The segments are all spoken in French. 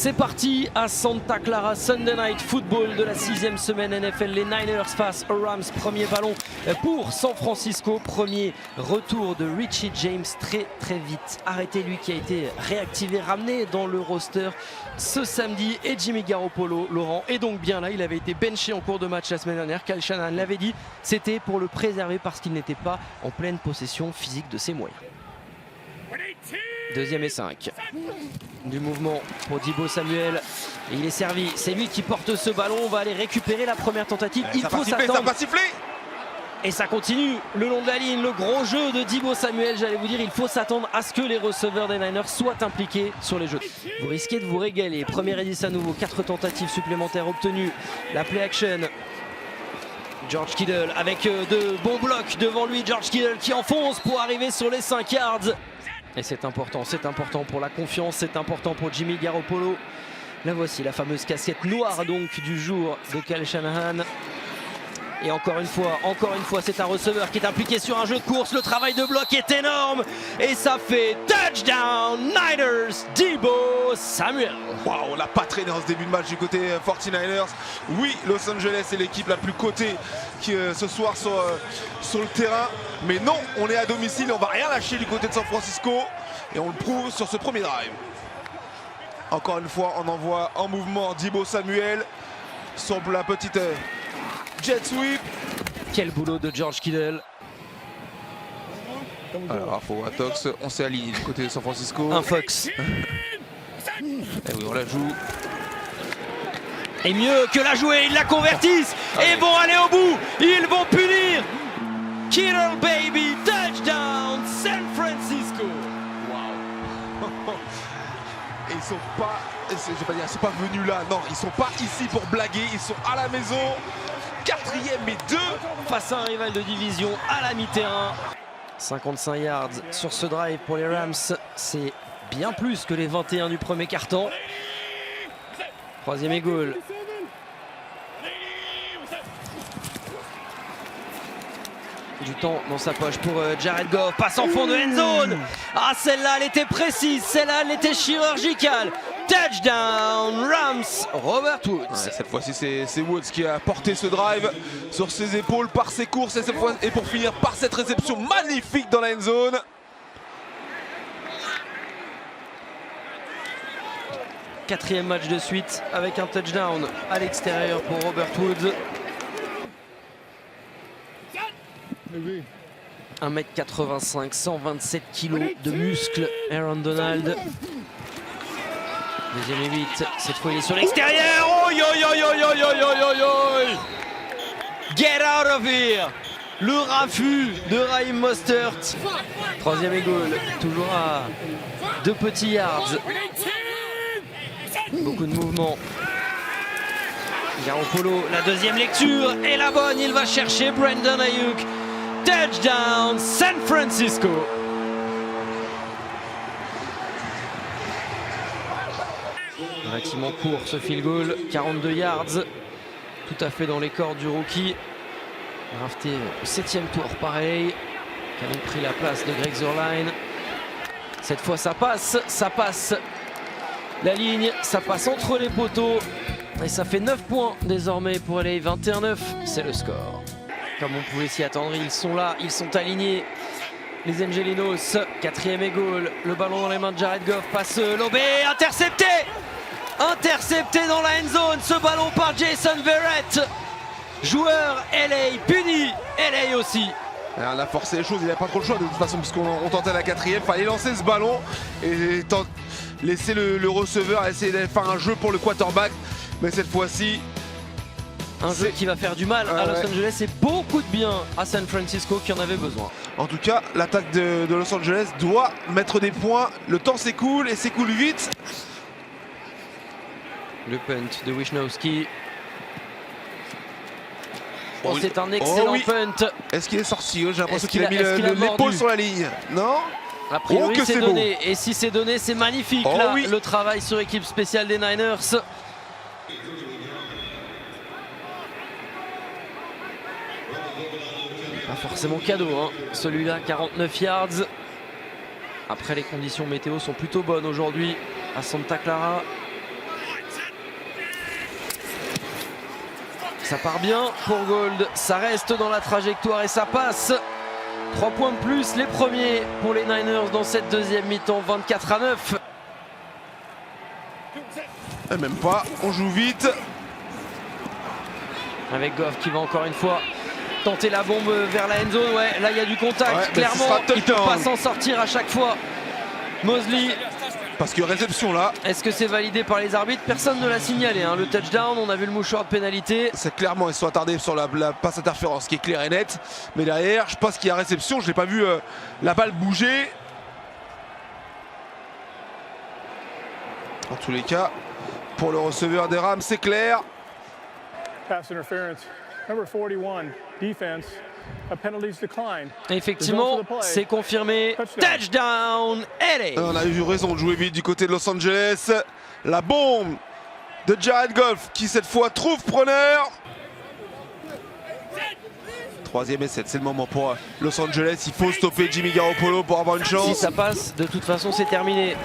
C'est parti à Santa Clara, Sunday Night Football de la 6e semaine NFL. Les Niners face aux Rams. Premier ballon pour San Francisco. Premier retour de Richie James très vite. Arrêté, lui qui a été réactivé, ramené dans le roster ce samedi. Et Jimmy Garoppolo, Laurent, est donc bien là. Il avait été benché en cours de match la semaine dernière. Kyle Shanahan l'avait dit, c'était pour le préserver parce qu'il n'était pas en pleine possession physique de ses moyens. Deuxième et 5. Du mouvement pour Deebo Samuel. Et il est servi. C'est lui qui porte ce ballon. On va aller récupérer la première tentative. Il faut s'attendre. Ça va siffler. Et ça continue le long de la ligne. Le gros jeu de Deebo Samuel. J'allais vous dire, il faut s'attendre à ce que les receveurs des Niners soient impliqués sur les jeux. Vous risquez de vous régaler. Premier Edis à nouveau. 4 tentatives supplémentaires obtenues. La play action. George Kittle avec de bons blocs devant lui. George Kittle qui enfonce pour arriver sur les 5 yards. Et c'est important pour la confiance, c'est important pour Jimmy Garoppolo. Là voici la fameuse casquette noire donc du jour de Kyle Shanahan. Et encore une fois, c'est un receveur qui est impliqué sur un jeu de course. Le travail de bloc est énorme. Et ça fait touchdown Niners, Deebo Samuel. Waouh, on l'a pas traîné en ce début de match du côté 49ers. Oui, Los Angeles est l'équipe la plus cotée qui, ce soir sur le terrain. Mais non, on est à domicile et on va rien lâcher du côté de San Francisco. Et on le prouve sur ce premier drive. Encore une fois, on envoie en mouvement Deebo Samuel sur la petite jet sweep. Quel boulot de George Kittle. Alors, faut Tox, on s'est aligné du côté de San Francisco. Un Fox. Et oui, on la joue. Et mieux que la jouer, ils la convertissent et vont aller au bout. Ils vont punir. Kittle baby, touchdown San Francisco. Wow. Et ils sont pas, je vais pas dire, ils sont pas venus là. Non, ils sont pas ici pour blaguer. Ils sont à la maison. 4e et 2 face à un rival de division à la mi-terrain. 55 yards sur ce drive pour les Rams. C'est bien plus que les 21 du premier quart-temps. 3e et goal. Du temps dans sa poche pour Jared Goff. Passe en fond de end zone. Ah, celle-là, elle était précise. Celle-là, elle était chirurgicale. Touchdown Rams, Robert Woods. Ouais, cette fois-ci, c'est Woods qui a porté ce drive sur ses épaules par ses courses. Et pour finir par cette réception magnifique dans la end zone. Quatrième match de suite avec un touchdown à l'extérieur pour Robert Woods. 1m85, 127 kg de muscles, Aaron Donald. Deuxième et 8, cette fois il est sur l'extérieur. Oh, yo, yo, yo, yo, yo, yo, yo, yo. Get out of here. Le raffut de Raheem Mostert. 3e et goal, toujours à 2 petits yards. Beaucoup de mouvements. Garoppolo, la deuxième lecture est la bonne. Il va chercher Brandon Ayuk. Touchdown San Francisco. Relativement court ce field goal, 42 yards, tout à fait dans les cordes du rookie. Drafté au 7e tour pareil, qui a donc pris la place de Greg Zuerlein. Cette fois ça passe la ligne, ça passe entre les poteaux. Et ça fait 9 points désormais pour LA, 21-9, c'est le score. Comme on pouvait s'y attendre, ils sont là, ils sont alignés. Les Angelinos, 4e et goal, le ballon dans les mains de Jared Goff, passe lobé, intercepté dans la end zone, ce ballon par Jason Verrett. Joueur LA puni, LA aussi. Alors, on a forcé les choses, il n'y a pas trop le choix de toute façon, puisqu'on tentait la 4e, fallait lancer ce ballon et laisser le receveur essayer de faire un jeu pour le quarterback, mais cette fois-ci un jeu qui va faire du mal à Los Angeles et beaucoup de bien à San Francisco qui en avait besoin. En tout cas, l'attaque de Los Angeles doit mettre des points. Le temps s'écoule et s'écoule vite. Le punt de Wisnowski. Oh, c'est un excellent punt. Est-ce qu'il est sorti? J'ai l'impression qu'il a mis l'épaule sur la ligne. Non? A priori, c'est donné. Et si c'est donné, c'est magnifique. Là, le travail sur équipe spéciale des Niners. Pas forcément cadeau, hein. Celui-là, 49 yards. Après, les conditions météo sont plutôt bonnes aujourd'hui à Santa Clara. Ça part bien pour Gold, ça reste dans la trajectoire et ça passe. 3 points de plus, les premiers pour les Niners dans cette deuxième mi-temps, 24-9. Et même pas, on joue vite. Avec Goff qui va encore une fois tenter la bombe vers la end zone. Ouais, là il y a du contact, Ouais, clairement, il ne peut pas s'en sortir à chaque fois. Mosley. Parce que réception là. Est-ce que c'est validé par les arbitres? Personne ne l'a signalé, hein. Le touchdown, on a vu le mouchoir de pénalité. C'est clairement, ils sont attardés sur la passe interférence qui est claire et nette. Mais derrière, je pense qu'il y a réception. Je n'ai pas vu la balle bouger. En tous les cas, pour le receveur des Rams, c'est clair. Pass interference. Number 41, defense. A penalties decline. Effectivement, c'est confirmé. Touchdown, LA. On a eu raison de jouer vite du côté de Los Angeles. La bombe de Jared Goff qui cette fois trouve preneur. 3e et 7, c'est le moment pour Los Angeles. Il faut stopper Jimmy Garoppolo pour avoir une chance. Si ça passe, de toute façon, c'est terminé.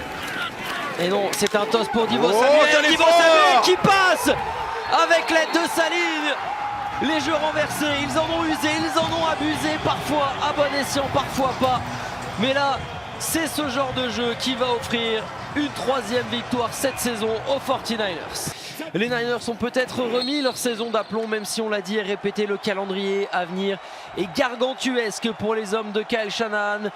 Et non, c'est un toss pour Deebo Oh, Samuel. Deebo Samuel qui passe avec l'aide de sa ligne. Les jeux renversés, ils en ont usé, ils en ont abusé, parfois à bon escient, parfois pas. Mais là, c'est ce genre de jeu qui va offrir une 3e victoire cette saison aux 49ers. Les Niners ont peut-être remis leur saison d'aplomb, même si on l'a dit et répété, le calendrier à venir est gargantuesque pour les hommes de Kyle Shanahan.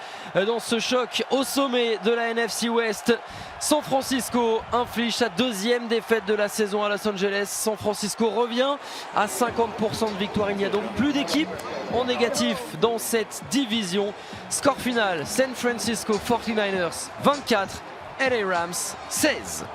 Dans ce choc au sommet de la NFC West, San Francisco inflige sa 2e défaite de la saison à Los Angeles. San Francisco revient à 50% de victoire. Il n'y a donc plus d'équipe en négatif dans cette division. Score final, San Francisco 49ers 24, LA Rams 16.